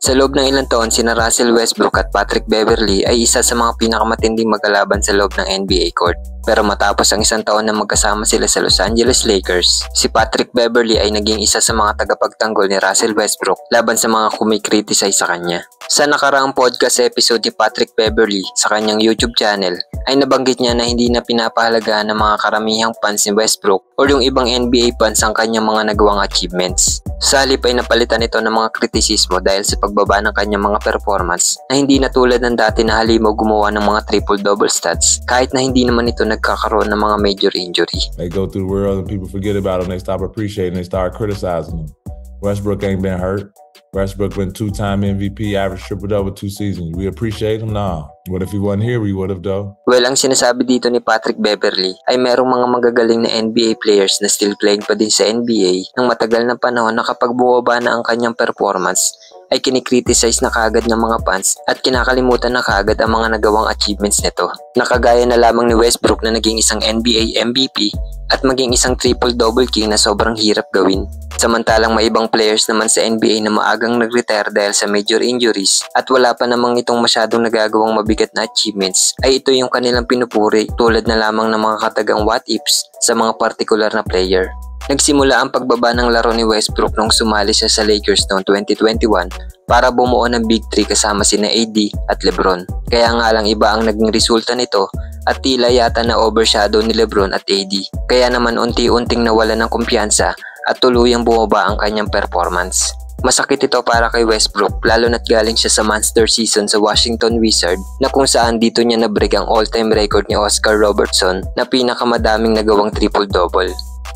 Sa loob ng ilang taon, sina Russell Westbrook at Patrick Beverley ay isa sa mga pinakamatinding magkalaban sa loob ng NBA court. Pero matapos ang isang taon na magkasama sila sa Los Angeles Lakers, si Patrick Beverley ay naging isa sa mga tagapagtanggol ni Russell Westbrook laban sa mga kumikriticize sa kanya. Sa nakaraang podcast episode ni Patrick Beverley sa kanyang YouTube channel, ay nabanggit niya na hindi na pinapahalagahan ng mga karamihang fans ni Westbrook o yung ibang NBA fans ang kanyang mga nagawang achievements. Sa halip ay napalitan ito ng mga kritisismo dahil sa pagbaba ng kanyang mga performance na hindi na tulad ng dati na halimaw gumawa ng mga triple-double stats kahit na hindi naman ito nagkakaroon ng mga major injury. They go through the world and people forget about them. They stop appreciating. They start criticizing them. Westbrook ain't been hurt. Westbrook been two-time MVP, average triple-double 2 seasons. We appreciate him? Nah. What if he wasn't here? We would have though. Well, ang sinasabi dito ni Patrick Beverley ay merong mga magagaling na NBA players na still playing pa din sa NBA ng matagal na panahon na kapag bumaba na ang kanyang performance ay kinikriticize na kaagad ng mga fans at kinakalimutan na kaagad ang mga nagawang achievements nito. Nakagaya na lamang ni Westbrook na naging isang NBA MVP at maging isang triple-double king na sobrang hirap gawin. Samantalang may ibang players naman sa NBA na maagang nag-retire dahil sa major injuries at wala pa namang itong masyadong nagagawang mabigat na achievements ay ito yung kanilang pinupuri tulad na lamang ng mga katagang what ifs sa mga partikular na player. Nagsimula ang pagbaba ng laro ni Westbrook nung sumali siya sa Lakers noong 2021 para bumuo ng Big 3 kasama sina AD at LeBron. Kaya nga lang iba ang naging resulta nito at tila yata na overshadow ni LeBron at AD. Kaya naman unti-unting nawala ng kumpiyansa at tuluyang bumaba ang kanyang performance. Masakit ito para kay Westbrook lalo na't galing siya sa monster season sa Washington Wizards na kung saan dito niya na-break ang all-time record ni Oscar Robertson na pinakamadaming nagawang triple-double.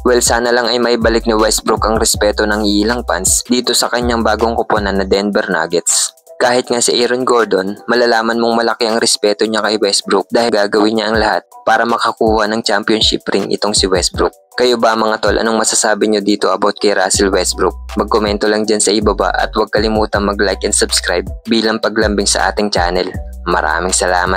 Well, sana lang ay maibalik ni Westbrook ang respeto ng ilang fans dito sa kanyang bagong kuponan na Denver Nuggets. Kahit nga si Aaron Gordon, malalaman mong malaki ang respeto niya kay Westbrook dahil gagawin niya ang lahat para makakuha ng championship ring itong si Westbrook. Kayo ba mga tol, anong masasabi nyo dito about kay Russell Westbrook? Magkomento lang dyan sa ibaba at huwag kalimutan mag-like and subscribe bilang paglambing sa ating channel. Maraming salamat!